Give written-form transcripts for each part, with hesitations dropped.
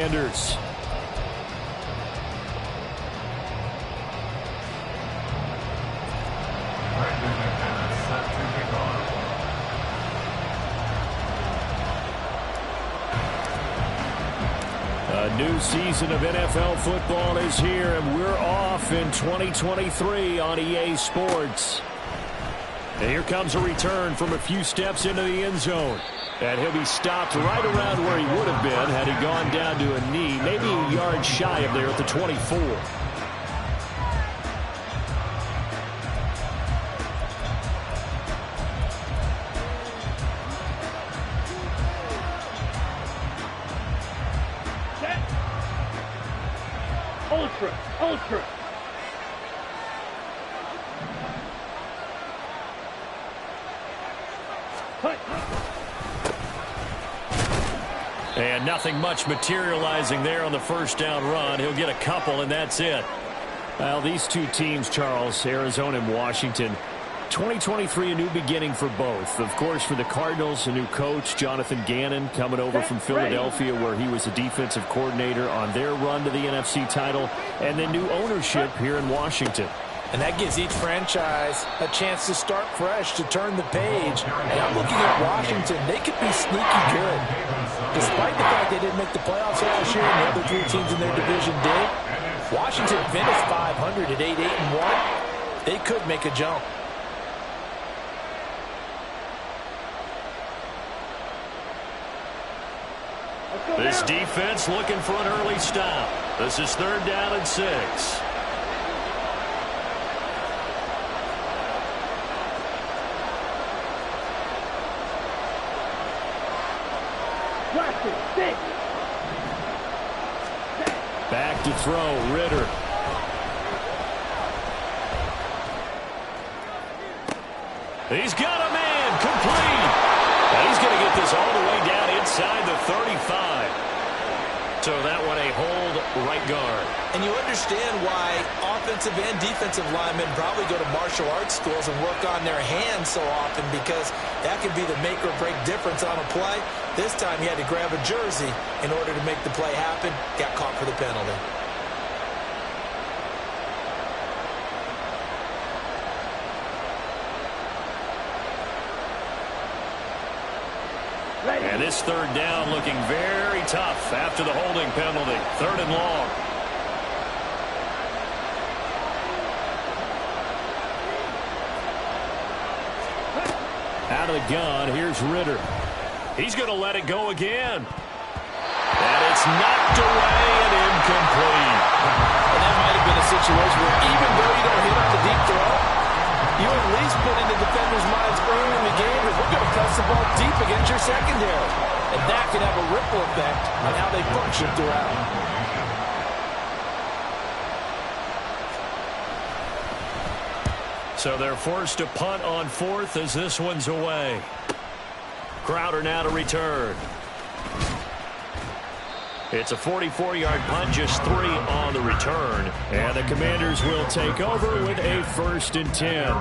Commanders. A new season of NFL football is here, and we're off in 2023 on EA Sports. And here comes a return from a few steps into the end zone. And he'll be stopped right around where he would have been had he gone down to a knee, maybe a yard shy of there at the 24. Ultra. And nothing much materializing there on the first down run. He'll get a couple, and that's it. Well, these two teams, Charles, Arizona and Washington, 2023, a new beginning for both. Of course, for the Cardinals, a new coach, Jonathan Gannon, coming over from Philadelphia, where he was a defensive coordinator on their run to the NFC title, and then new ownership here in Washington. And that gives each franchise a chance to start fresh, to turn the page. And I'm looking at Washington. They could be sneaky good. Despite the fact they didn't make the playoffs last year and the other three teams in their division did, Washington finished 500 at 8-1. They could make a jump. This defense looking for an early stop. This is 3rd down and 6. Back to throw, Ritter. He's got a man, complete. And he's going to get this all the way down inside the 35. So that one a hold right guard. And you understand why offensive and defensive linemen probably go to martial arts schools and work on their hands so often, because that can be the make or break difference on a play. This time he had to grab a jersey in order to make the play happen. Got caught for the penalty. And this 3rd down looking very tough after the holding penalty. 3rd and long. Out of the gun, here's Ritter. He's going to let it go again. And it's knocked away and incomplete. And that might have been a situation where even though you don't hit on the deep throw, you at least put in the defender's minds early in the game that we're going to press the ball deep against your secondary. And that can have a ripple effect on how they function throughout. So they're forced to punt on 4th as this one's away. Crowder now to return. It's a 44-yard punt, just 3 on the return. And the Commanders will take over with a 1st and 10.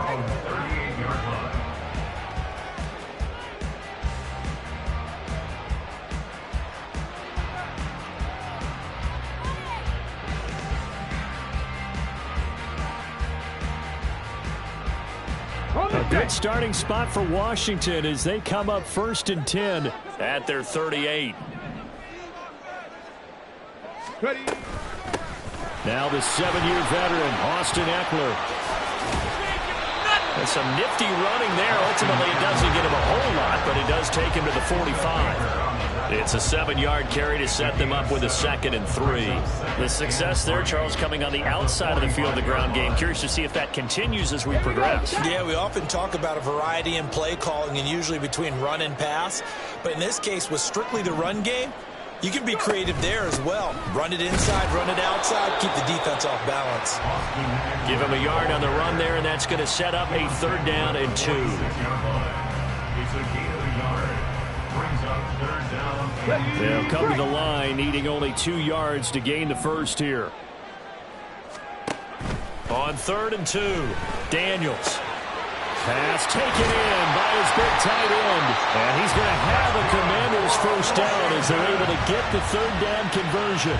A good starting spot for Washington as they come up 1st and 10 at their 38. Ready. Now the 7-year veteran, Austin Eckler. And some nifty running there. Ultimately, it doesn't get him a whole lot, but it does take him to the 45. It's a 7-yard carry to set them up with a 2nd and 3. The success there, Charles, coming on the outside of the field, the ground game. Curious to see if that continues as we progress. Yeah, we often talk about a variety in play calling and usually between run and pass. But in this case, with strictly the run game, you can be creative there as well. Run it inside, run it outside, keep the defense off balance. Give him a yard on the run there, and that's going to set up a 3rd down and 2. They'll come to the line, needing only 2 yards to gain the first here. On 3rd and 2, Daniels. Pass taken in by his big tight end. And he's going to have a Commanders first down as they're able to get the third down conversion.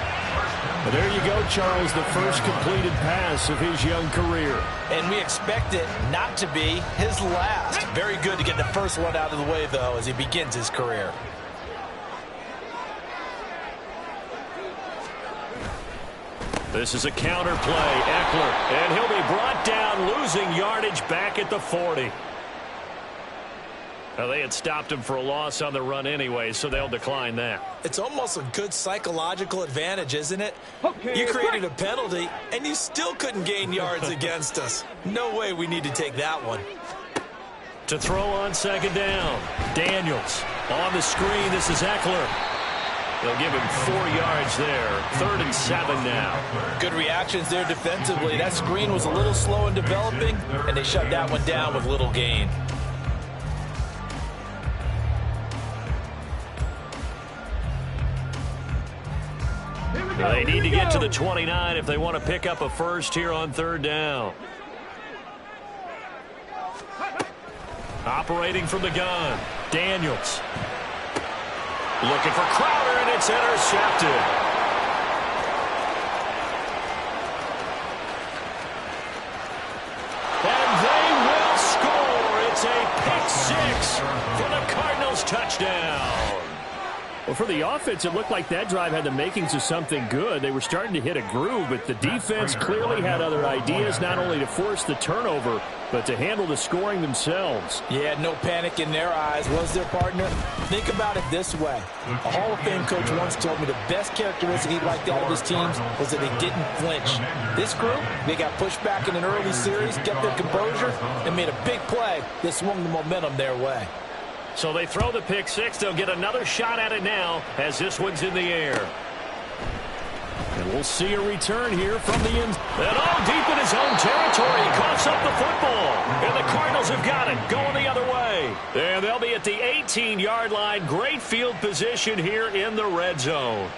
Well, there you go, Charles, the first completed pass of his young career. And we expect it not to be his last. Very good to get the first one out of the way, though, as he begins his career. This is a counter play, Eckler, and he'll be brought down, losing yardage back at the 40. Well, they had stopped him for a loss on the run anyway, so they'll decline that. It's almost a good psychological advantage, isn't it? Okay, You created a penalty, and you still couldn't gain yards against us. No way we need to take that one. To throw on second down, Daniels on the screen. This is Eckler. They'll give him 4 yards there. 3rd and 7 now. Good reactions there defensively. That screen was a little slow in developing, and they shut that one down with little gain. They need to get to the 29 if they want to pick up a first here on 3rd down. Operating from the gun, Daniels. Looking for Crowder, and it's intercepted. And they will score. It's a pick 6 for the Cardinals touchdown. Well, for the offense, it looked like that drive had the makings of something good. They were starting to hit a groove, but the defense clearly had other ideas, not only to force the turnover, but to handle the scoring themselves. Yeah, no panic in their eyes, was their partner? Think about it this way. A Hall of Fame coach once told me the best characteristic he liked out of his teams was that they didn't flinch. This group, they got pushed back in an early series, kept their composure, and made a big play that swung the momentum their way. So they throw the pick 6. They'll get another shot at it now as this one's in the air. And we'll see a return here from the end. And all deep in his own territory. He coughs up the football. And the Cardinals have got it going the other way. And they'll be at the 18-yard line. Great field position here in the red zone.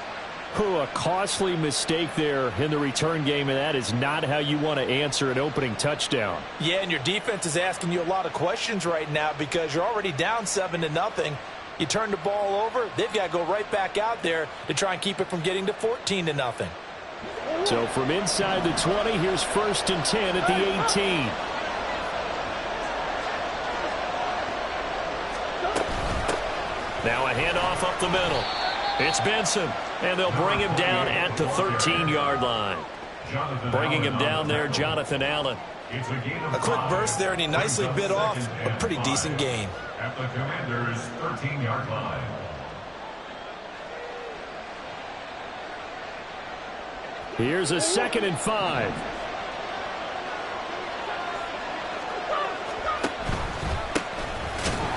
A costly mistake there in the return game, and that is not how you want to answer an opening touchdown. Yeah, and your defense is asking you a lot of questions right now because you're already down 7-0. You turn the ball over, they've got to go right back out there to try and keep it from getting to 14-0. So from inside the 20, here's 1st and 10 at the 18. Now a handoff up the middle. It's Benson, and they'll bring him down at the 13-yard line. Bringing him down there, Jonathan Allen. A quick burst there, and he nicely bit off a pretty decent gain. At the Commander's 13-yard line. Here's a 2nd and 5.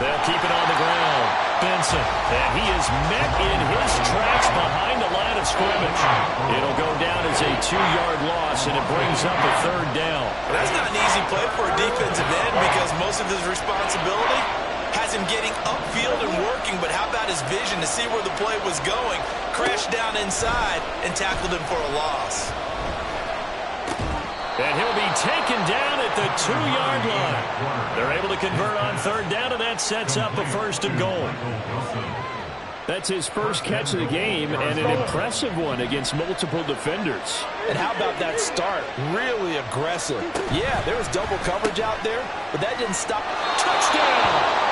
They'll keep it on the ground. Benson, and he is met in his tracks behind the line of scrimmage. It'll go down as a 2-yard loss, and it brings up a 3rd down. That's not an easy play for a defensive end because most of his responsibility has him getting upfield and working, but how about his vision to see where the play was going, crashed down inside, and tackled him for a loss. And he'll be taken down at the 2-yard line. They're able to convert on 3rd down, and that sets up a 1st and goal. That's his first catch of the game, and an impressive one against multiple defenders. And how about that start? Really aggressive. Yeah, there was double coverage out there, but that didn't stop. Touchdown!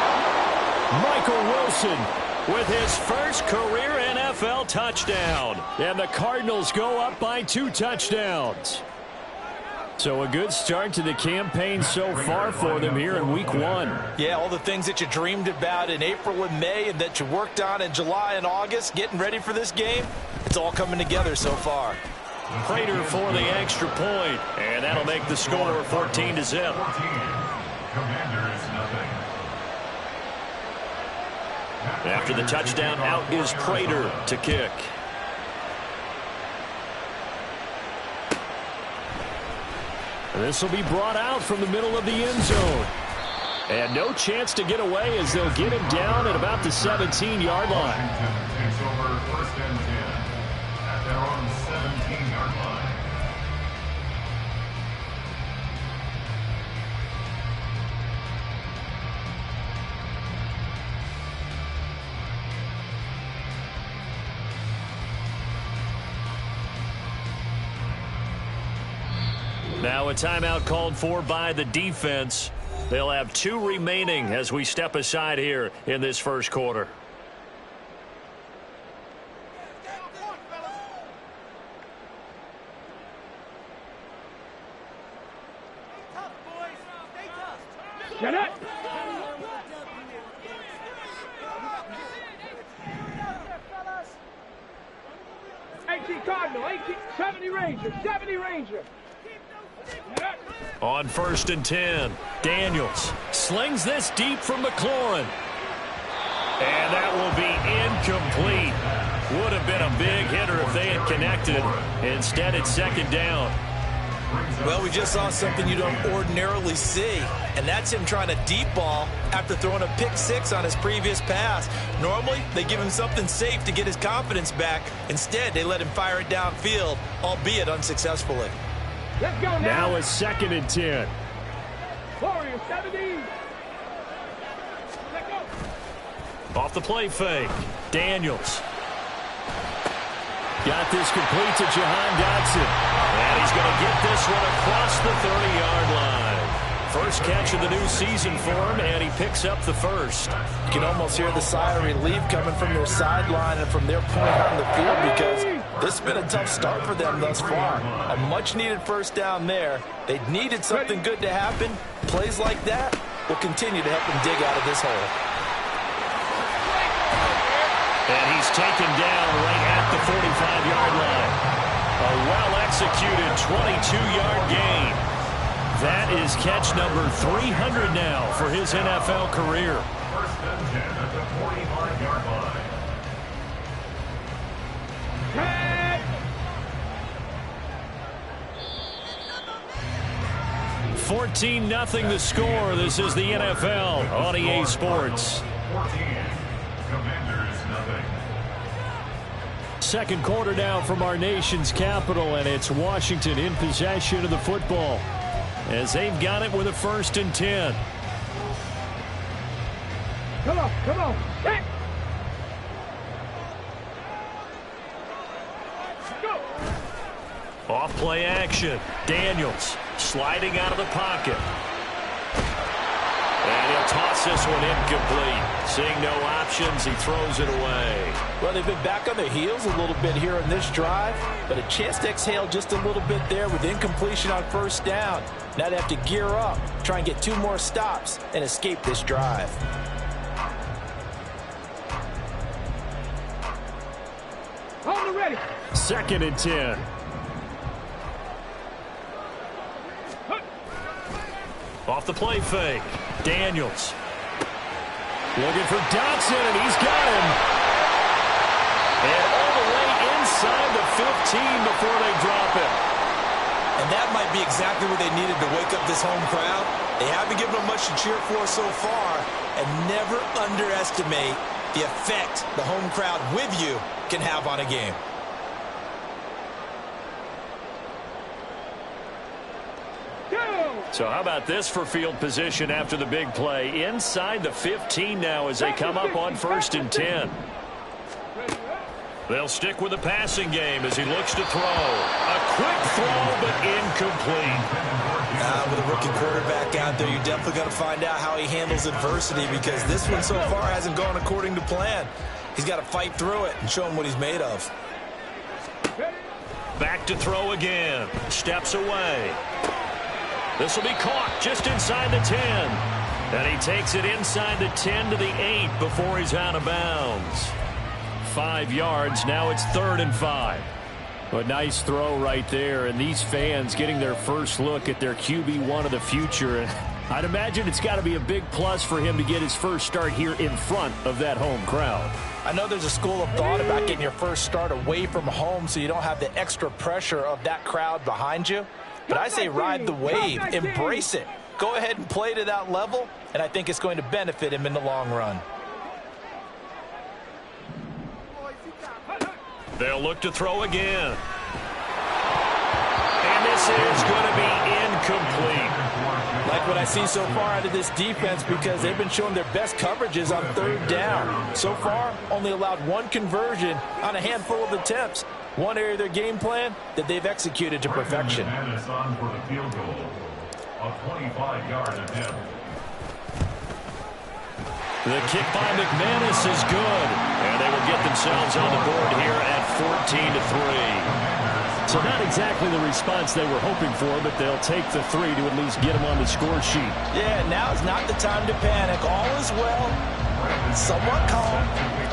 Michael Wilson with his first career NFL touchdown. And the Cardinals go up by 2 touchdowns. So a good start to the campaign so far for them here in week 1. Yeah, all the things that you dreamed about in April and May and that you worked on in July and August, getting ready for this game, it's all coming together so far. Prater for the extra point, and that'll make the score 14-0. After the touchdown, out is Prater to kick. This will be brought out from the middle of the end zone. And no chance to get away as they'll get him down at about the 17-yard line. Takes over 1st and 10 at their own 17-yard line. Now a timeout called for by the defense. They'll have 2 remaining as we step aside here in this first quarter. Get it! 18 Cardinal, 70 Ranger, 70 Ranger. On 1st and 10, Daniels slings this deep from McLaurin. And that will be incomplete. Would have been a big hitter if they had connected. Instead, it's 2nd down. Well, we just saw something you don't ordinarily see, and that's him trying to deep ball after throwing a pick 6 on his previous pass. Normally, they give him something safe to get his confidence back. Instead, they let him fire it downfield, albeit unsuccessfully. Let's go now. Now it's 2nd and 10. Warrior 70. Let go. Off the play fake. Daniels. Got this complete to Jahan Dotson. And he's going to get this one across the 30-yard line. First catch of the new season for him, and he picks up the first. You can almost hear the sigh of relief coming from their sideline and from their point on the field, because this has been a tough start for them thus far. A much-needed first down there. They needed something good to happen. Plays like that will continue to help them dig out of this hole. And he's taken down right at the 45-yard line. A well-executed 22-yard gain. That is catch number 300 now for his NFL career. 1st and 10 at the 45-yard line. 14-0 the score. This is the NFL on EA Sports. 14. Commanders nothing. Second quarter now from our nation's capital, and it's Washington in possession of the football as they've got it with a 1st and 10. Come on, come on. Hit. Go. Off play action. Daniels sliding out of the pocket. And he'll toss this one incomplete. Seeing no options, he throws it away. Well, they've been back on their heels a little bit here in this drive, but a chance to exhale just a little bit there with incompletion on 1st down. Now they have to gear up, try and get 2 more stops, and escape this drive. Hold it ready. 2nd and 10. Off the play fake. Daniels. Looking for Dotson, and he's got him. And all the way inside the 15 before they drop it. And that might be exactly what they needed to wake up this home crowd. They haven't given them much to cheer for so far, and never underestimate the effect the home crowd with you can have on a game. So how about this for field position after the big play? Inside the 15 now as they come up on 1st and 10. They'll stick with the passing game as he looks to throw. A quick throw, but incomplete. With a rookie quarterback out there, you're definitely going to find out how he handles adversity, because this one so far hasn't gone according to plan. He's got to fight through it and show him what he's made of. Back to throw again. Steps away. This will be caught just inside the 10. And he takes it inside the 10 to the 8 before he's out of bounds. 5 yards. Now it's 3rd and 5. A nice throw right there. And these fans getting their first look at their QB1 of the future. And I'd imagine it's got to be a big plus for him to get his first start here in front of that home crowd. I know there's a school of thought about getting your first start away from home so you don't have the extra pressure of that crowd behind you. But I say ride the wave, embrace it. Go ahead and play to that level, and I think it's going to benefit him in the long run. They'll look to throw again. And this is going to be incomplete. Like what I see so far out of this defense, because they've been showing their best coverages on 3rd down. So far, only allowed 1 conversion on a handful of attempts. One area of their game plan that they've executed to perfection. McManus on for the field goal. A 25-yard attempt. The kick by McManus is good. And they will get themselves on the board here at 14-3. So not exactly the response they were hoping for, but they'll take the 3 to at least get them on the score sheet. Yeah, now is not the time to panic. All is well. Somewhat calm.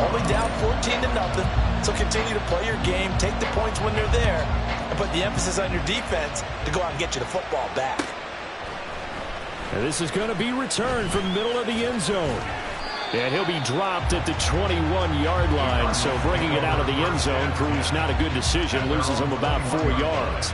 Only down 14-0. So continue to play your game, take the points when they're there, and put the emphasis on your defense to go out and get you the football back. And this is going to be returned from the middle of the end zone. And he'll be dropped at the 21-yard line, so bringing it out of the end zone proves not a good decision, loses him about 4 yards.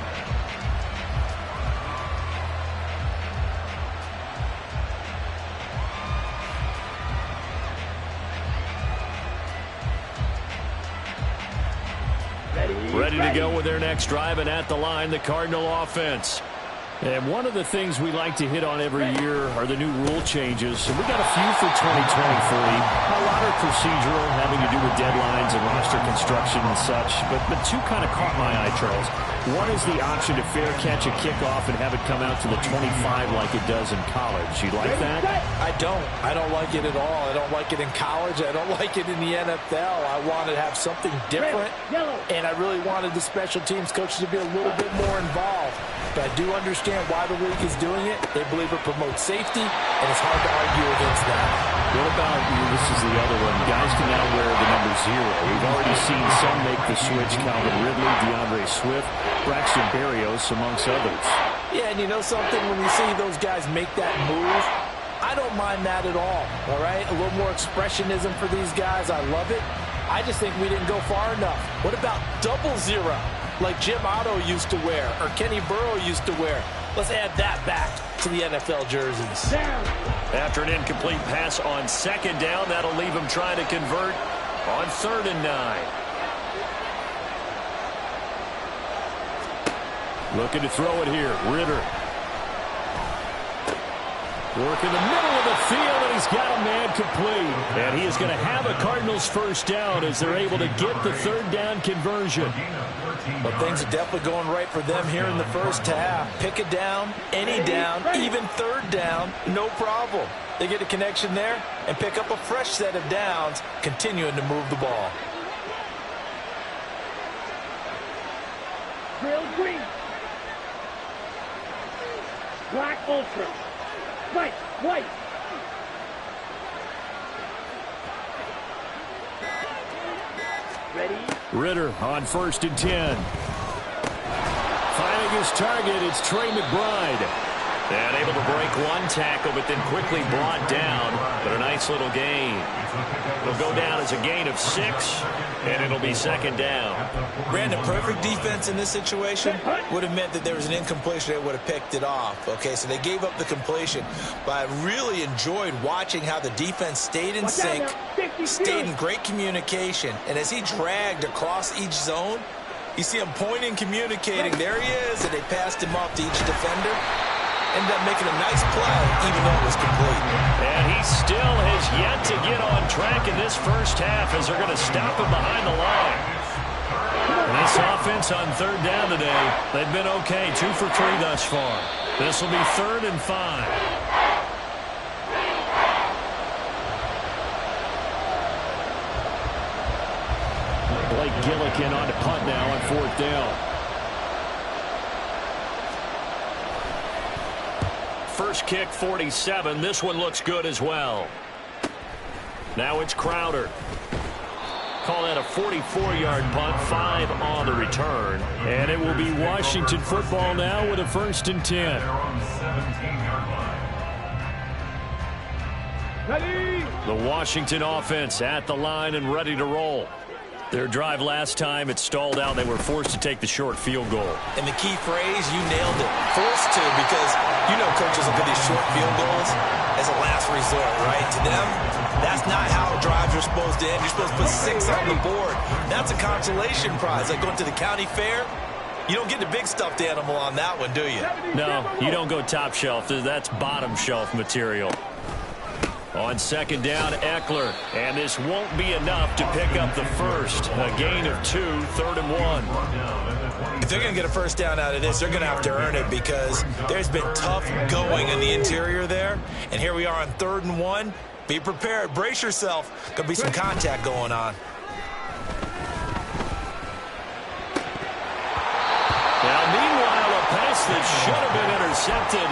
Ready to go with their next drive, and at the line, the Cardinal offense. And one of the things we like to hit on every year are the new rule changes. And we got a few for 2023. A lot are procedural, having to do with deadlines and roster construction and such. But two kind of caught my eye, Charles. One is the option to fair catch a kickoff and have it come out to the 25 like it does in college. You like that? I don't. I don't like it at all. I don't like it in college. I don't like it in the NFL. I want to have something different. And I really wanted the special teams coaches to be a little bit more involved. But I do understand why the league is doing it. They believe it promotes safety, and it's hard to argue against that. What about, this is the other one, guys can now wear the number 0. We've already seen some make the switch, Calvin Ridley, DeAndre Swift, Braxton Berrios, amongst others. Yeah, and you know something? When you see those guys make that move, I don't mind that at all right? A little more expressionism for these guys. I love it. I just think we didn't go far enough. What about 00? Like Jim Otto used to wear, or Kenny Burrow used to wear. Let's add that back to the NFL jerseys. After an incomplete pass on second down, that'll leave him trying to convert on 3rd and 9. Looking to throw it here, Ritter. Work in the middle of the field, and he's got a man complete. And he is going to have a Cardinals first down as they're able to get the 3rd down conversion. But things are definitely going right for them here in the first half. Pick it down, any down, even 3rd down, no problem. They get a connection there and pick up a fresh set of downs, continuing to move the ball. Grill green. Black ultra. White, white. Ready? Ritter on 1st and 10. Finding his target, it's Trey McBride. And able to break one tackle, but then quickly brought down. But a nice little gain. It'll go down as a gain of 6, and it'll be 2nd down. Brandon, perfect defense in this situation would have meant that there was an incompletion. They would have picked it off. Okay, so they gave up the completion. But I really enjoyed watching how the defense stayed in sync, stayed in great communication. And as he dragged across each zone, you see him pointing, communicating. There he is, and they passed him off to each defender. Ended up making a nice play, even though it was complete. And he still has yet to get on track in this first half as they're going to stop him behind the line. And this offense on 3rd down today, they've been okay, 2 for 3 thus far. This will be 3rd and 5. Blake Gillikin on to punt now on 4th down. First kick, 47. This one looks good as well. Now it's Crowder. Call that a 44-yard punt, 5 on the return. And it will be Washington football now with a 1st and 10. They're on the 17-yard line. Ready? The Washington offense at the line and ready to roll. Their drive last time, it stalled out. They were forced to take the short field goal. And the key phrase, you nailed it. Forced to, because you know coaches look at these short field goals as a last resort, right? To them, that's not how drives are supposed to end. You're supposed to put 6 on the board. That's a consolation prize. Like going to the county fair, you don't get the big stuffed animal on that one, do you? No, you don't go top shelf. That's bottom shelf material. On second down, Eckler. And this won't be enough to pick up the first. A gain of 2, 3rd and 1. If they're going to get a first down out of this, they're going to have to earn it because there's been tough going in the interior there. And here we are on 3rd and 1. Be prepared. Brace yourself. Going to be some contact going on. Now, meanwhile, a pass that should have been intercepted,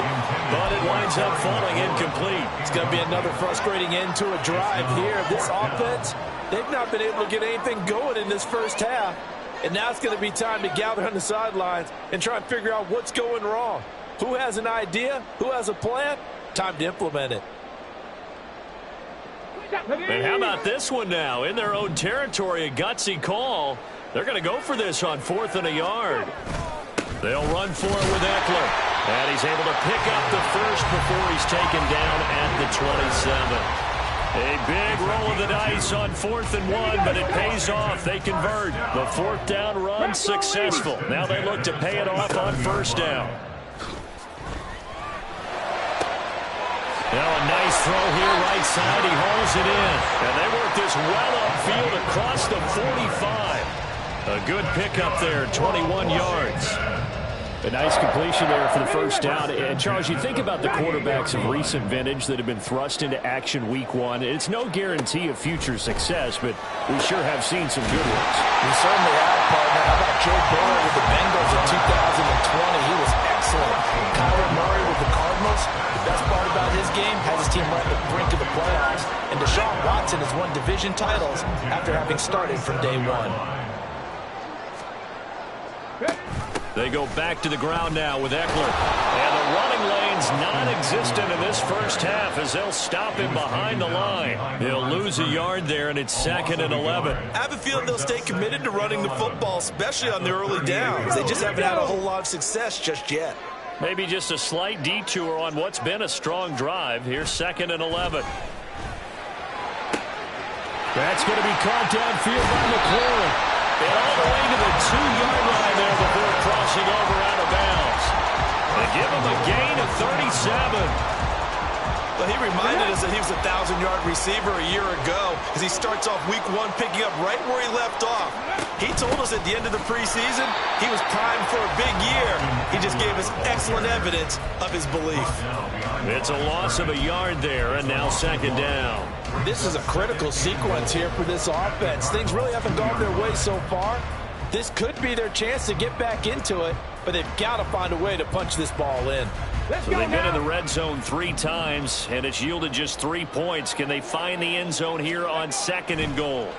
but it winds up falling incomplete. It's going to be another frustrating end to a drive here. This offense, they've not been able to get anything going in this first half. And now it's going to be time to gather on the sidelines and try and figure out what's going wrong. Who has an idea? Who has a plan? Time to implement it. And how about this one now? In their own territory, a gutsy call. They're going to go for this on 4th and a yard. They'll run for it with Eckler. And he's able to pick up the first before he's taken down at the 27. A big roll of the dice on 4th and 1, but it pays off. They convert. The 4th down run successful. Now they look to pay it off on 1st down. Now a nice throw here right side. He hauls it in. And they work this well upfield across the 45. A good pickup there, 21 yards. A nice completion there for the first down. And, Charles, you think about the quarterbacks of recent vintage that have been thrust into action week 1. It's no guarantee of future success, but we sure have seen some good ones. We certainly have, partner. How about Joe Burrow with the Bengals in 2020? He was excellent. Kyler Murray with the Cardinals. The best part about his game has his team right at the brink of the playoffs. And Deshaun Watson has won division titles after having started from day 1. They go back to the ground now with Eckler. And the running lane's non-existent in this first half as they'll stop him behind the line. He'll lose a yard there, and it's 2nd and 11. I have a feeling they'll stay committed to running the football, especially on the early downs. They just haven't had a whole lot of success just yet. Maybe just a slight detour on what's been a strong drive. Here's 2nd and 11. That's going to be caught downfield by McLaurin. And all the way to the 2-yard line there before crossing over out of bounds. They give him a gain of 37. Well, he reminded us that he was a 1,000-yard receiver a year ago as he starts off week 1 picking up right where he left off. He told us at the end of the preseason he was primed for a big year. He just gave us excellent evidence of his belief. It's a loss of a yard there, and now 2nd down. This is a critical sequence here for this offense. Things really haven't gone their way so far. This could be their chance to get back into it, but they've got to find a way to punch this ball in. So they've been in the red zone 3 times, and it's yielded just 3 points. Can they find the end zone here on 2nd and goal?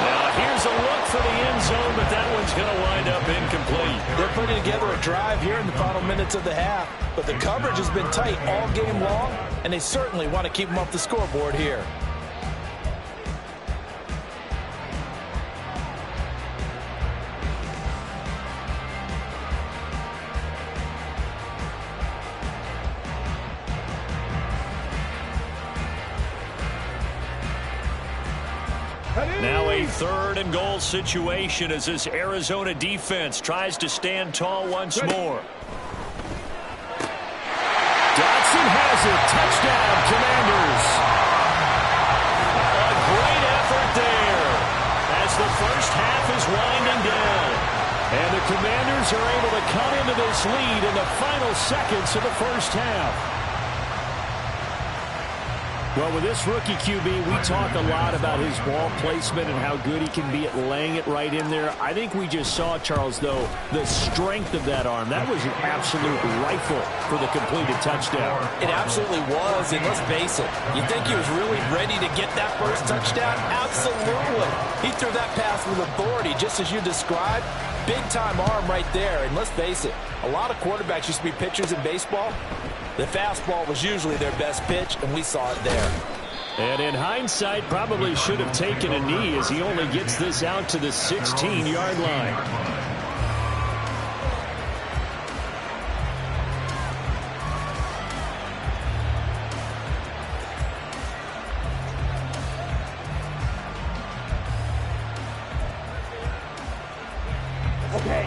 Now here's a look for the end zone, but that one's going to wind up incomplete. They're putting together a drive here in the final minutes of the half, but the coverage has been tight all game long, and they certainly want to keep them off the scoreboard here. Now a 3rd and goal situation as this Arizona defense tries to stand tall once more. Dotson has it. Touchdown, Commanders. A great effort there as the first half is winding down. And the Commanders are able to cut into this lead in the final seconds of the first half. Well, with this rookie QB, we talk a lot about his ball placement and how good he can be at laying it right in there. I think we just saw, Charles, though, the strength of that arm. That was an absolute rifle for the completed touchdown. It absolutely was, and let's face it, you think he was really ready to get that first touchdown? Absolutely. He threw that pass with authority, just as you described. Big-time arm right there, and let's face it, a lot of quarterbacks used to be pitchers in baseball. The fastball was usually their best pitch, and we saw it there. And in hindsight, probably should have taken a knee as he only gets this out to the 16-yard line.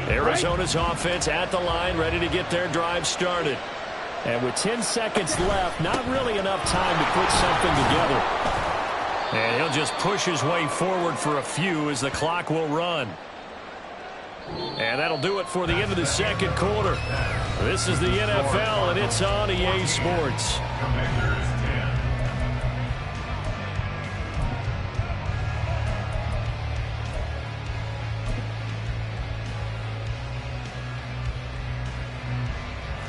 Arizona's offense at the line, ready to get their drive started. And with 10 seconds left, not really enough time to put something together. And he'll just push his way forward for a few as the clock will run. And that'll do it for the end of the second quarter. This is the NFL, and it's on EA Sports.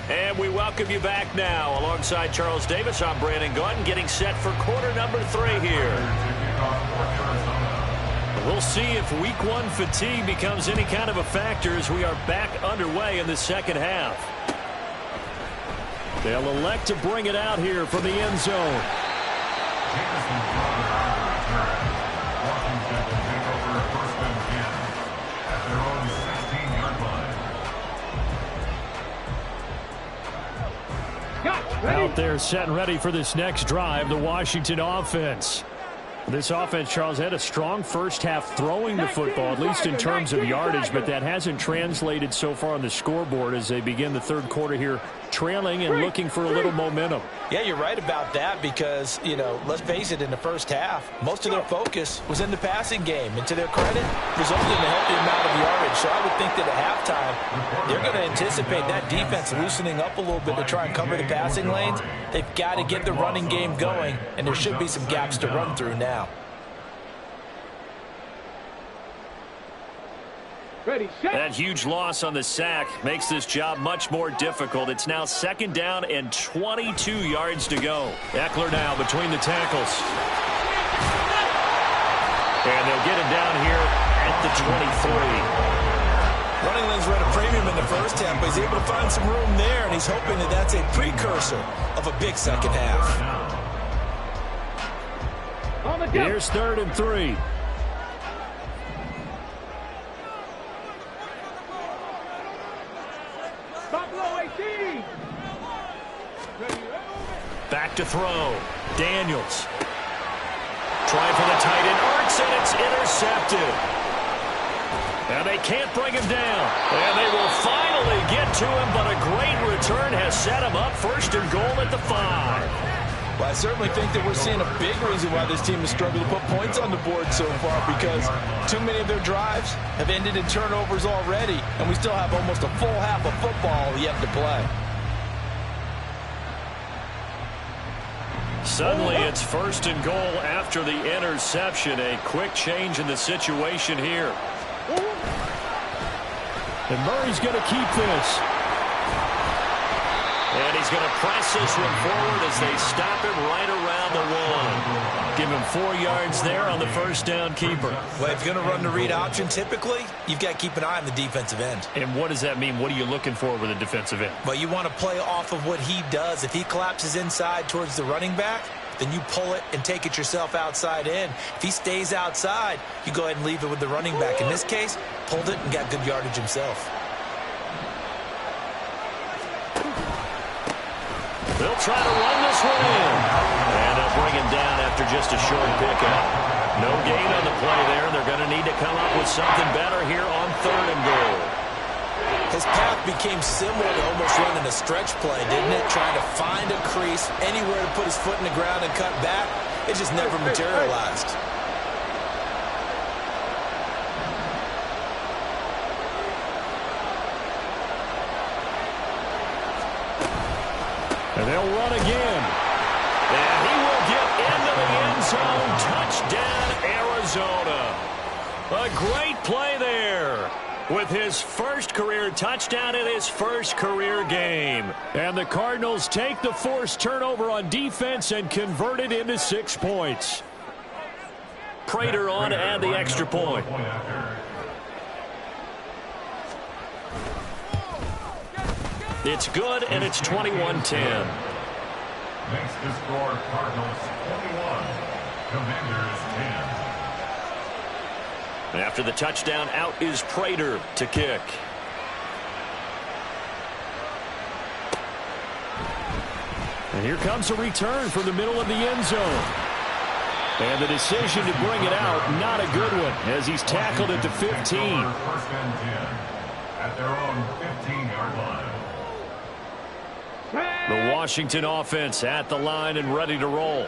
And we welcome you back now. Alongside Charles Davis, I'm Brandon Gunn, getting set for quarter number 3 here. We'll see if week 1 fatigue becomes any kind of a factor as we are back underway in the second half. They'll elect to bring it out here from the end zone. Out there set and ready for this next drive, the Washington offense. This offense, Charles, had a strong first half throwing the football, at least in terms of yardage, but that hasn't translated so far on the scoreboard as they begin the third quarter here trailing and looking for a little momentum. Yeah, you're right about that because, you know, let's face it, in the first half, most of their focus was in the passing game. And to their credit, resulted in a healthy amount of yardage. So I would think that at halftime, they're going to anticipate that defense loosening up a little bit to try and cover the passing lanes. They've got to get the running game going, and there should be some gaps to run through now. That huge loss on the sack makes this job much more difficult. It's now 2nd down and 22 yards to go. Eckler now between the tackles. And they'll get it down here at the 23. Running lanes were at a premium in the first half, but he's able to find some room there, and he's hoping that that's a precursor of a big second half. Here's 3rd and 3. Back to throw. Daniels. Trying for the tight end. Arcs, and it's intercepted. And they can't bring him down. And they will finally get to him, but a great return has set him up 1st and goal at the 5. Well, I certainly think that we're seeing a big reason why this team has struggled to put points on the board so far, because too many of their drives have ended in turnovers already, and we still have almost a full half of football yet to play. Suddenly it's 1st and goal after the interception. A quick change in the situation here. And Murray's going to keep this. And he's going to press this one forward as they stop him right around the 1. Give him 4 yards there on the 1st down keeper. Well, if you're going to run the read option, typically, you've got to keep an eye on the defensive end. And what does that mean? What are you looking for with a defensive end? Well, you want to play off of what he does. If he collapses inside towards the running back, then you pull it and take it yourself outside in. If he stays outside, you go ahead and leave it with the running back. In this case, pulled it and got good yardage himself. They'll try to run this one in. And they'll bring him down after just a short pickup. No gain on the play there. They're going to need to come up with something better here on 3rd and goal. His path became similar to almost running a stretch play, didn't it? Trying to find a crease, anywhere to put his foot in the ground and cut back. It just never materialized. And they'll run again. And he will get into the end zone. Touchdown, Arizona. A great play there with his first career touchdown in his first career game. And the Cardinals take the forced turnover on defense and convert it into 6 points. Prater on to add the extra point. It's good, and it's 21-10. Makes the score Cardinals 21, Commanders 10. After the touchdown, out is Prater to kick. And here comes a return from the middle of the end zone. And the decision to bring it out, not a good one, as he's tackled at the 15. 1st and 10 at their own 15-yard line. The Washington offense at the line and ready to roll.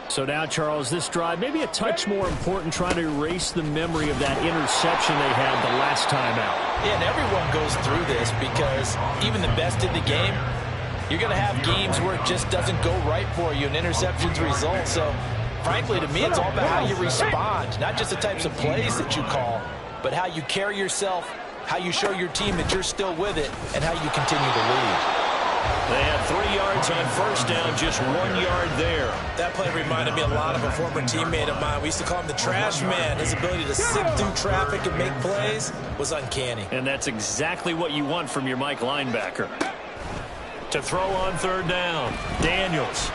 So now, Charles, this drive maybe a touch more important, trying to erase the memory of that interception they had the last time out. Yeah, and everyone goes through this because even the best in the game, you're going to have games where it just doesn't go right for you and interceptions result. So, frankly, to me, it's all about how you respond, not just the types of plays that you call, but how you carry yourself, how you show your team that you're still with it, and how you continue to lead. They had 3 yards on first down, just 1 yard there. That play reminded me a lot of a former teammate of mine. We used to call him the trash man. His ability to sift through traffic and make plays was uncanny. And that's exactly what you want from your Mike linebacker. To throw on third down, Daniels.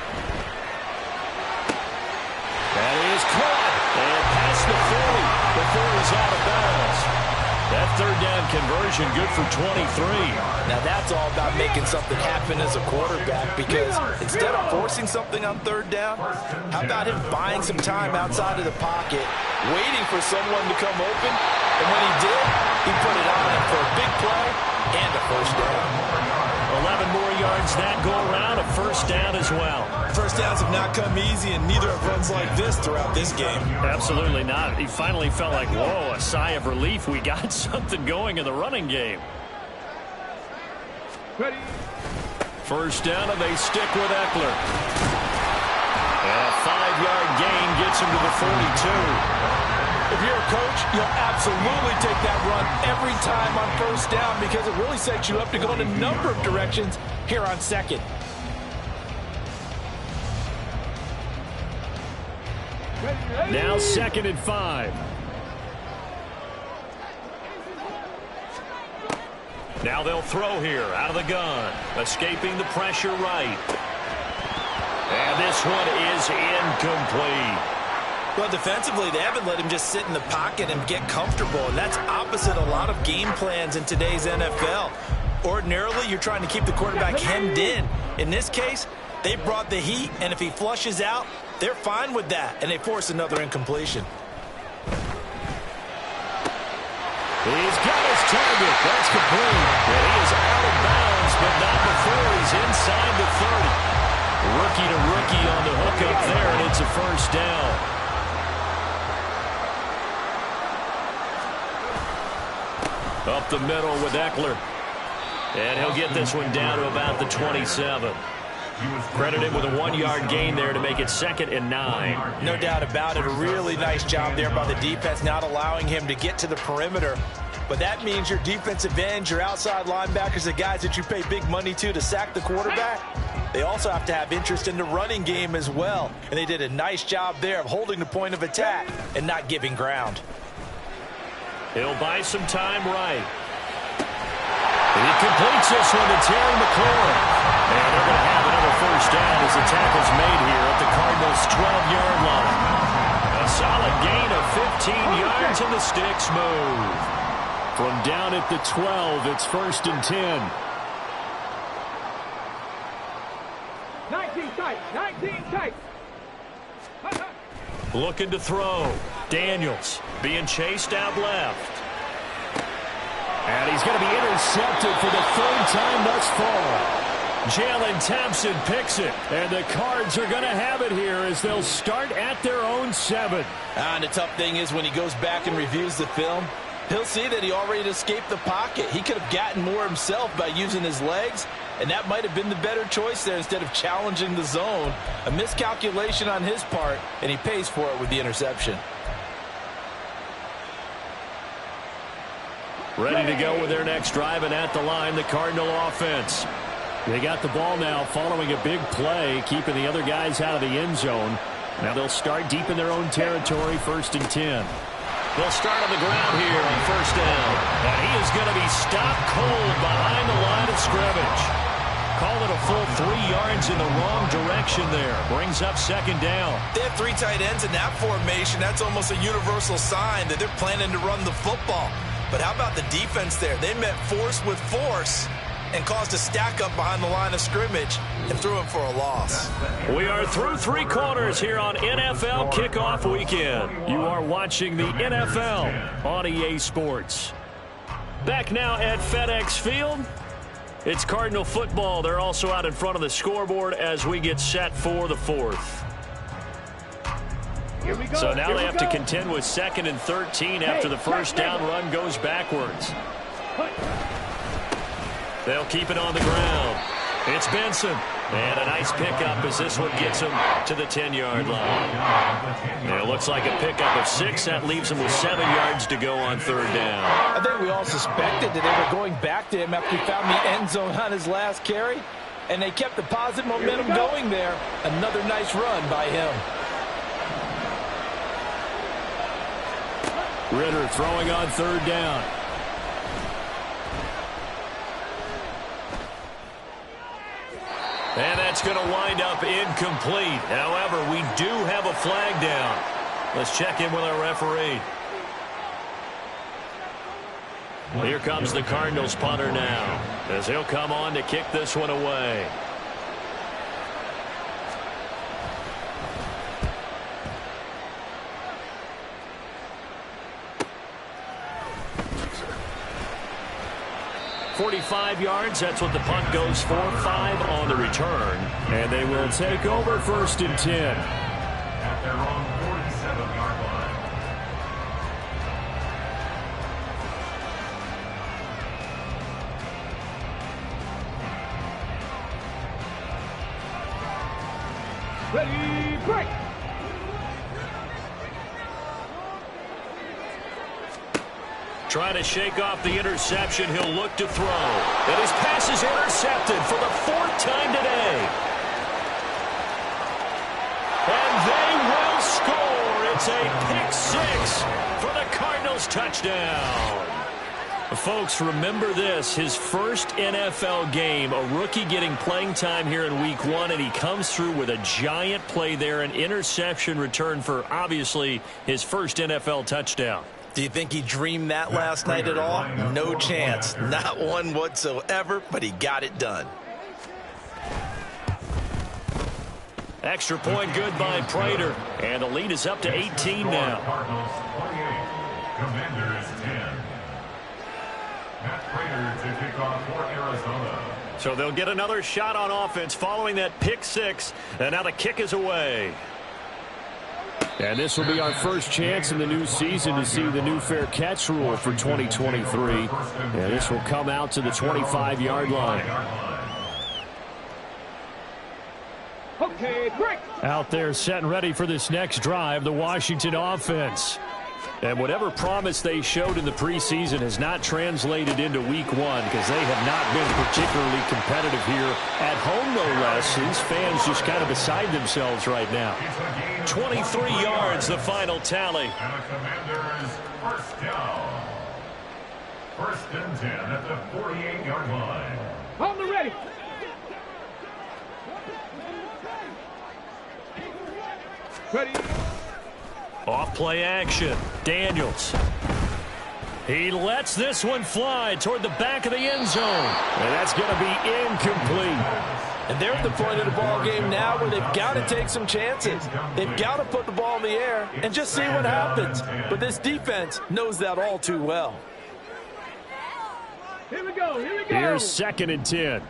That is caught. And past the 40 before he's out of bounds. That third down conversion good for 23. Now that's all about making something happen as a quarterback, because instead of forcing something on third down, how about him buying some time outside of the pocket, waiting for someone to come open, and when he did, he put it on him for a big play and a first down. 11 more yards that go around, a first down as well. First downs have not come easy, and neither have runs like this throughout this game. Absolutely not. He finally felt like, whoa, a sigh of relief. We got something going in the running game. Ready. First down, and they stick with Eckler. And a 5-yard gain gets him to the 42. If you're a coach, you'll absolutely take that run every time on first down, because it really sets you up to go in a number of directions here on second. Now 2nd and 5. Now they'll throw here out of the gun. Escaping the pressure right. And this one is incomplete. Well, defensively, they haven't let him just sit in the pocket and get comfortable, and that's opposite a lot of game plans in today's NFL. Ordinarily, you're trying to keep the quarterback hemmed in. In this case, they brought the heat, and if he flushes out, they're fine with that, and they force another incompletion. He's got his target. That's complete. And he is out of bounds, but not before he's inside the 30. Rookie to rookie on the hook up there, and it's a first down. Up the middle with Eckler. And he'll get this one down to about the 27. Credit him with a 1-yard gain there to make it 2nd and 9. No doubt about it. A really nice job there by the defense, not allowing him to get to the perimeter. But that means your defensive ends, your outside linebackers, the guys that you pay big money to sack the quarterback, they also have to have interest in the running game as well. And they did a nice job there of holding the point of attack and not giving ground. He'll buy some time right. He completes this one to Terry McLaurin. And they're going to have another first down as the tackle's made here at the Cardinals' 12-yard line. A solid gain of 15 yards, and the sticks move. From down at the 12, it's 1st and 10. 19 tight. 19 tight. Looking to throw. Daniels being chased out left. And he's going to be intercepted for the 3rd time thus far. Jalen Thompson picks it. And the Cards are going to have it here as they'll start at their own 7. And the tough thing is when he goes back and reviews the film, he'll see that he already escaped the pocket. He could have gotten more himself by using his legs, and that might have been the better choice there instead of challenging the zone. A miscalculation on his part, and he pays for it with the interception. Ready to go with their next drive, and at the line, the Cardinal offense. They got the ball now following a big play, keeping the other guys out of the end zone. Now they'll start deep in their own territory, 1st and 10. They'll start on the ground here on first down. And he is going to be stopped cold behind the line of scrimmage. Call it a full 3 yards in the wrong direction there. Brings up 2nd down. They have 3 tight ends in that formation. That's almost a universal sign that they're planning to run the football. But how about the defense there? They met force with force and caused a stack up behind the line of scrimmage and threw him for a loss. We are through 3 quarters here on NFL Kickoff Weekend. You are watching the NFL on EA Sports. Back now at FedEx Field. It's Cardinal football. They're also out in front of the scoreboard as we get set for the fourth. Here we go. So now Here they we have go. to contend with 2nd and 13 after the first down run goes backwards. They'll keep it on the ground. It's Benson. And a nice pickup as this one gets him to the 10-yard line. And it looks like a pickup of 6. That leaves him with 7 yards to go on 3rd down. I think we all suspected that they were going back to him after he found the end zone on his last carry. And they kept the positive momentum going there. Another nice run by him. Ritter throwing on 3rd down. And that's going to wind up incomplete. However, we do have a flag down. Let's check in with our referee. Here comes the Cardinals punter now, as he'll come on to kick this one away. .45 yards, that's what the punt goes for. 5 on the return. And they will take over 1st and 10. At their own 47-yard line. Ready, break. Trying to shake off the interception. He'll look to throw. And his pass is intercepted for the 4th time today. And they will score. It's a pick-6 for the Cardinals touchdown. Folks, remember this. His first NFL game, a rookie getting playing time here in week 1, and he comes through with a giant play there, an interception return for, obviously, his first NFL touchdown. Do you think he dreamed that last night at all? No chance. Not one whatsoever, but he got it done. Extra point good by Prater. And the lead is up to 18 now. Cardinals 28, Commanders 10. Matt Prater to kick off for Arizona. So they'll get another shot on offense following that pick-6. And now the kick is away. And this will be our first chance in the new season to see the new fair catch rule for 2023. And this will come out to the 25-yard line. Okay, break. Out there set and ready for this next drive, the Washington offense. And whatever promise they showed in the preseason has not translated into week 1 because they have not been particularly competitive here at home, no less. These fans just kind of beside themselves right now. 23 yards, the final tally. And the Commanders first down. 1st and 10 at the 48-yard line. On the ready. Ready. Off play action. Daniels. He lets this one fly toward the back of the end zone. And that's going to be incomplete. And they're at the point of the ball game now where they've got to take some chances. They've got to put the ball in the air and just see what happens. But this defense knows that all too well. Here we go. Here we go. Here's 2nd and 10.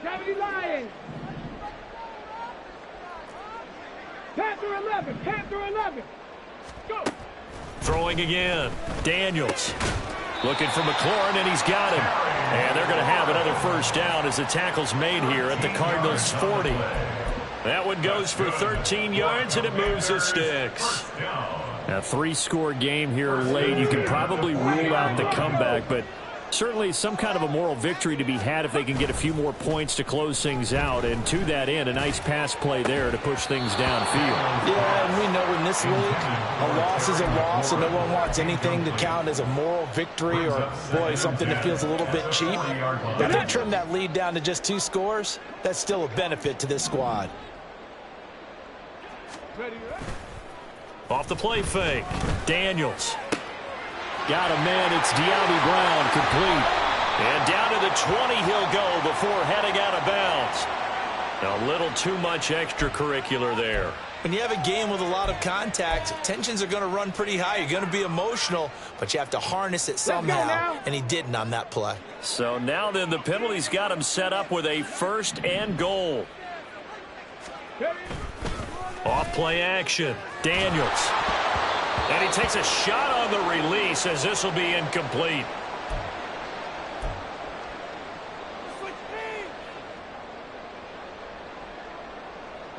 Gravity Lions. Panther 11. Panther 11. Go. Throwing again. Daniels. Looking for McLaurin, and he's got him. And they're going to have another first down as the tackle's made here at the Cardinals' 40. That one goes for 13 yards, and it moves the sticks. A 3-score game here late. You can probably rule out the comeback, but certainly some kind of a moral victory to be had if they can get a few more points to close things out. And to that end, a nice pass play there to push things downfield. Yeah, and we know in this league, a loss is a loss, and no one wants anything to count as a moral victory or, boy, something that feels a little bit cheap. But if they trim that lead down to just 2 scores, that's still a benefit to this squad. Ready. Off the play fake. Daniels. Got a man. It's De'Ami Brown complete. And down to the 20 he'll go before heading out of bounds. A little too much extracurricular there. When you have a game with a lot of contact, tensions are going to run pretty high. You're going to be emotional, but you have to harness it somehow, and he didn't on that play. So now then the penalty's got him set up with a 1st and goal. Off play action. Daniels. And he takes a shot on the release as this will be incomplete.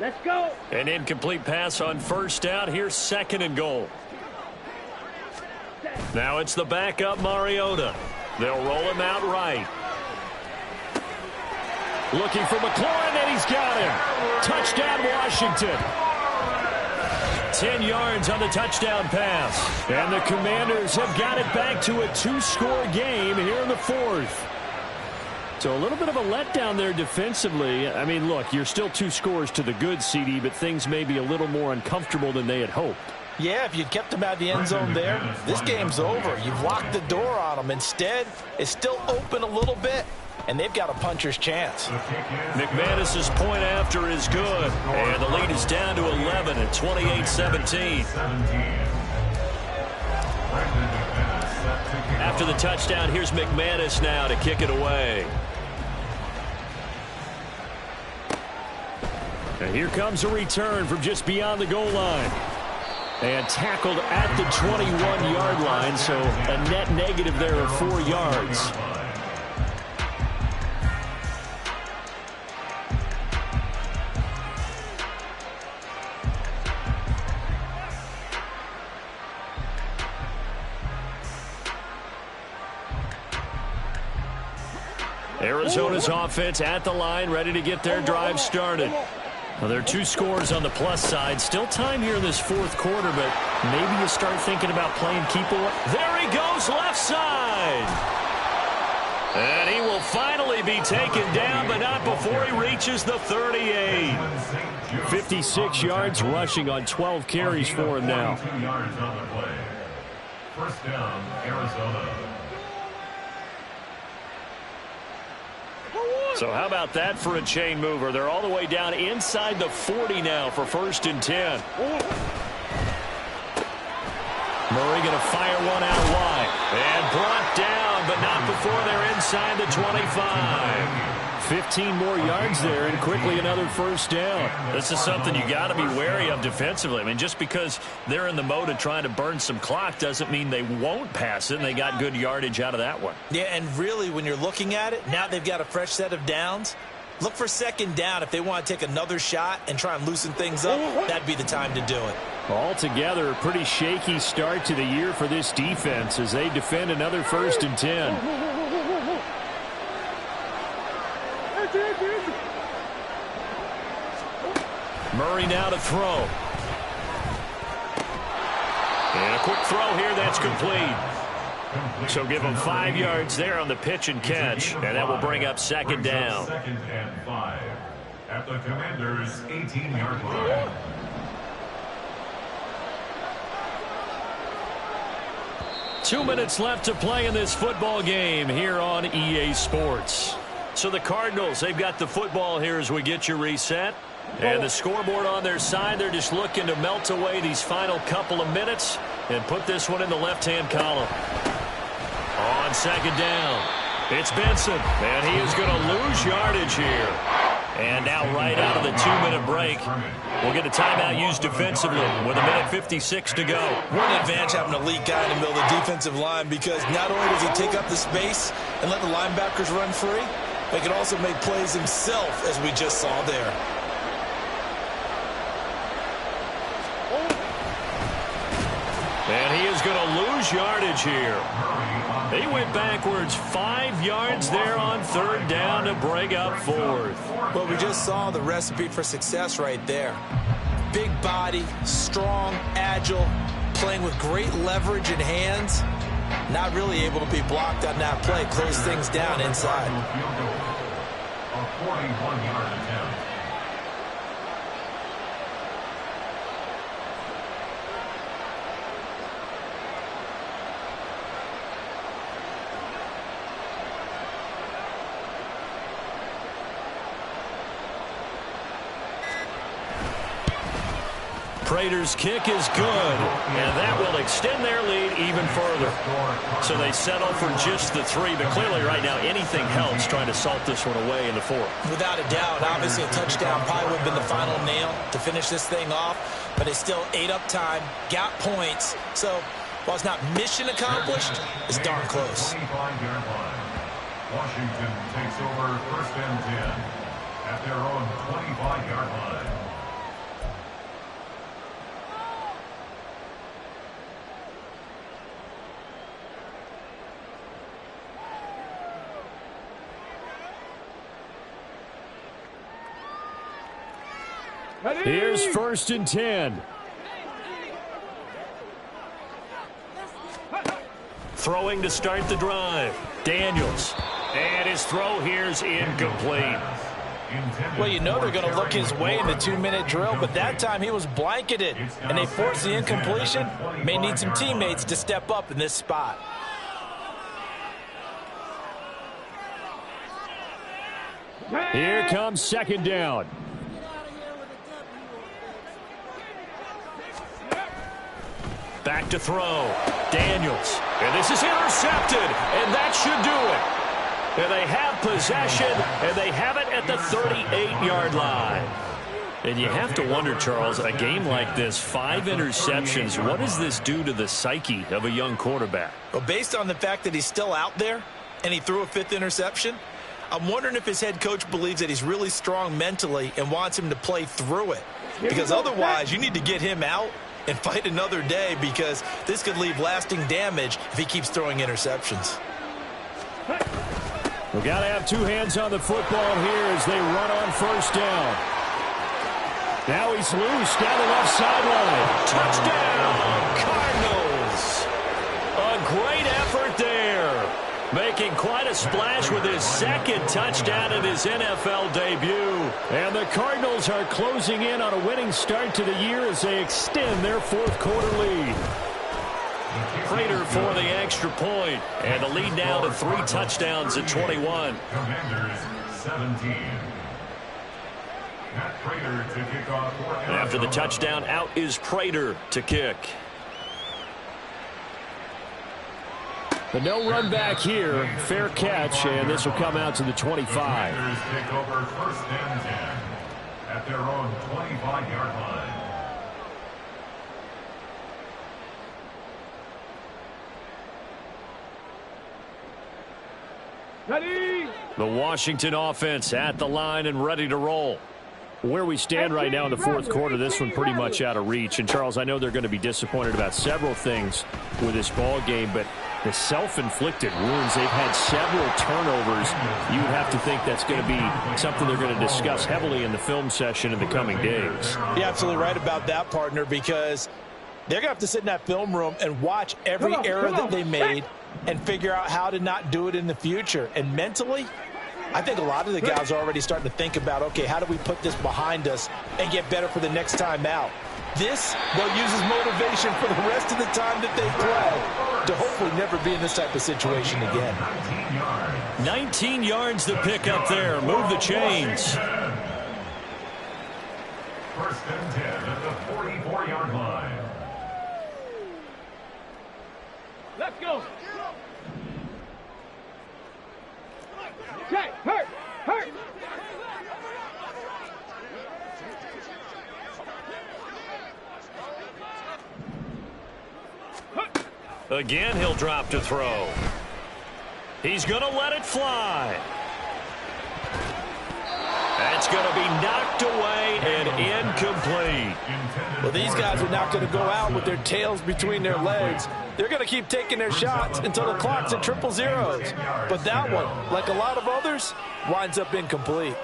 Let's go. An incomplete pass on 1st down. Here's 2nd and goal. Now it's the backup Mariota. They'll roll him out right. Looking for McLaurin, and he's got him. Touchdown, Washington. 10 yards on the touchdown pass. And the Commanders have got it back to a 2-score game here in the 4th. So a little bit of a letdown there defensively. I mean, look, you're still 2 scores to the good, CD, but things may be a little more uncomfortable than they had hoped. Yeah, if you'd kept him out of the end zone there, this game's over. You've locked the door on him. Instead, it's still open a little bit, and they've got a puncher's chance. McManus's point after is good, and the lead is down to 11 at 28-17. After the touchdown, here's McManus now to kick it away. And here comes a return from just beyond the goal line. And tackled at the 21-yard line, so a net negative there of 4 yards. Arizona's offense at the line, ready to get their drive started. Well, there are 2 scores on the plus side. Still time here in this 4th quarter, but maybe you start thinking about playing keep away. There he goes, left side. And he will finally be taken down, but not before he reaches the 38. 56 yards rushing on 12 carries for him now. 2 yards on the play. 1st down, Arizona. So how about that for a chain mover? They're all the way down inside the 40 now for 1st and 10. Murray going to fire one out wide. And brought down, but not before they're inside the 25. 15 more yards there, and quickly another 1st down. This is something you got to be wary of defensively. I mean, just because they're in the mode of trying to burn some clock doesn't mean they won't pass it, and they got good yardage out of that one. Yeah, and really, when you're looking at it, now they've got a fresh set of downs. Look for 2nd down if they want to take another shot and try and loosen things up. That'd be the time to do it. Altogether, a pretty shaky start to the year for this defense as they defend another 1st and 10. Murray now to throw. And a quick throw here, that's complete. So give him 5 yards there on the pitch and catch, and that will bring up 2nd down. 2nd and 5 at the Commanders' 18-yard line. Two minutes left to play in this football game here on EA Sports. So the Cardinals, they've got the football here as we get you reset. And the scoreboard on their side, they're just looking to melt away these final couple of minutes and put this one in the left-hand column. On 2nd down, it's Benson, and he is going to lose yardage here. And now right out of the 2-minute break, we'll get a timeout used defensively with 1:56 to go. What an advantage having an elite guy in the middle of the defensive line, because not only does he take up the space and let the linebackers run free, but he can also make plays himself, as we just saw there. And he is going to lose yardage here. He went backwards 5 yards there on 3rd down to bring up 4th. Well, we just saw the recipe for success right there. Big body, strong, agile, playing with great leverage in hands. Not really able to be blocked on that play. Close things down inside. A 41-yard attempt. Prater's kick is good, and that will extend their lead even further. So they settle for just the 3, but clearly right now anything helps trying to salt this one away in the 4th. Without a doubt, obviously a touchdown probably would have been the final nail to finish this thing off, but it's still ate up time, got points. So while it's not mission accomplished, it's darn close. 25-yard line. Washington takes over 1st and 10 at their own 25-yard line. Here's 1st and 10. Throwing to start the drive. Daniels. And his throw here's incomplete. Well, you know they're going to look his way in the 2-minute drill, but that time he was blanketed, and they forced the incompletion. May need some teammates to step up in this spot. Here comes 2nd down. Back to throw. Daniels. And this is intercepted. And that should do it. And they have possession. And they have it at the 38-yard line. And you have to wonder, Charles, a game like this, 5 interceptions, what does this do to the psyche of a young quarterback? Well, based on the fact that he's still out there and he threw a 5th interception, I'm wondering if his head coach believes that he's really strong mentally and wants him to play through it. Because otherwise, you need to get him out and fight another day, because this could leave lasting damage if he keeps throwing interceptions. We've got to have 2 hands on the football here as they run on 1st down. Now he's loose down the left sideline. Touchdown, Cardinals. A great effort there. Making quite a splash with his 2nd touchdown in his NFL debut. And the Cardinals are closing in on a winning start to the year as they extend their 4th quarter lead. Prater for the extra point. And the lead now to 3 touchdowns at 21. Commanders 17. Matt Prater to kick off for Arizona. After the touchdown, out is Prater to kick. But no run back here. Fair catch, and this will come out to the 25. Commanders take over 1st and 10 at their own 25-yard line. Ready? The Washington offense at the line and ready to roll. Where we stand right now in the 4th quarter, this one pretty much out of reach. And, Charles, I know they're going to be disappointed about several things with this ball game, but the self-inflicted wounds, they've had several turnovers. You would have to think that's going to be something they're going to discuss heavily in the film session in the coming days. You're absolutely right about that, partner, because they're going to have to sit in that film room and watch every error that they made and figure out how to not do it in the future. And mentally, I think a lot of the guys are already starting to think about, okay, how do we put this behind us and get better for the next time out? This, they'll use as motivation for the rest of the time that they play to hopefully never be in this type of situation again. 19 yards to pick up there. Move the chains. 1st and 10 at the 44-yard line. Let's go. Okay, hurt, hurt. Again, he'll drop to throw. He's going to let it fly. That's going to be knocked away and incomplete. Well, these guys are not going to go out with their tails between their legs. They're going to keep taking their shots until the clock's at 000. But that one, like a lot of others, winds up incomplete.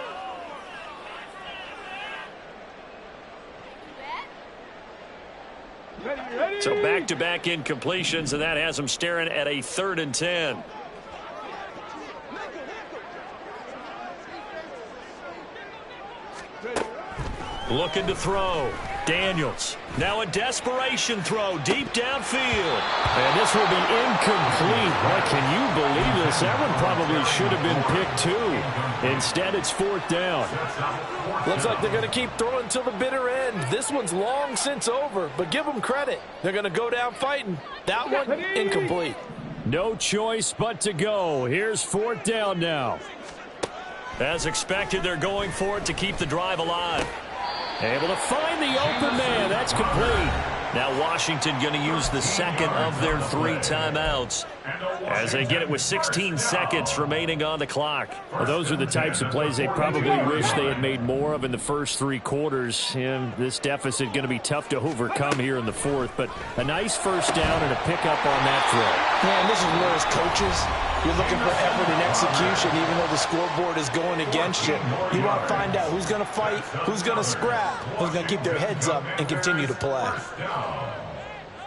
So back-to-back incompletions, and that has them staring at a 3rd and 10. Looking to throw. Daniels. Now a desperation throw deep downfield. And this will be incomplete. Boy, can you believe this? That one probably should have been picked too. Instead, it's 4th down. Looks like they're going to keep throwing till the bitter end. This one's long since over, but give them credit. They're going to go down fighting. That one, incomplete. No choice but to go. Here's 4th down now. As expected, they're going for it to keep the drive alive. Able to find the open man. That's complete. Now Washington going to use the second of their 3 timeouts as they get it with 16 seconds remaining on the clock. Well, those are the types of plays they probably wish they had made more of in the first 3 quarters. And this deficit going to be tough to overcome here in the 4th. But a nice first down and a pickup on that throw. Man, this is where as coaches, you're looking for effort and execution, even though the scoreboard is going against you. You want to find out who's going to fight, who's going to scrap, who's going to keep their heads up and continue to play.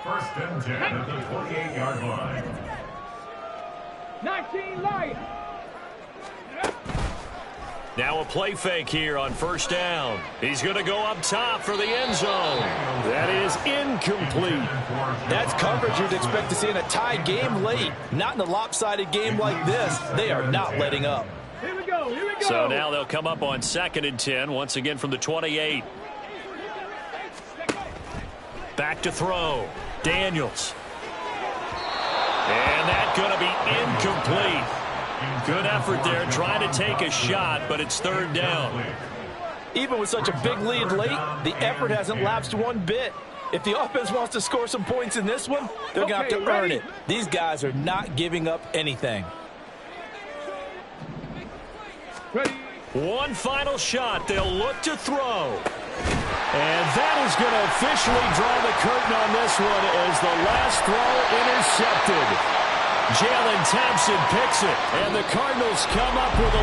First and 10 at the 48-yard line. 19 light. Now a play fake here on first down. He's going to go up top for the end zone. That is incomplete. That's coverage you'd expect to see in a tie game late. Not in a lopsided game like this. They are not letting up. Here we go. Here we go. So now they'll come up on 2nd and 10, once again from the 28. Back to throw. Daniels. And that's going to be incomplete. Good effort there, trying to take a shot, but it's 3rd down. Even with such a big lead late, the effort hasn't lapsed one bit. If the offense wants to score some points in this one, they're going to have to earn it. These guys are not giving up anything. Ready. One final shot. They'll look to throw. And that is going to officially draw the curtain on this one as the last throw intercepted. Jalen Thompson picks it, and the Cardinals come up with a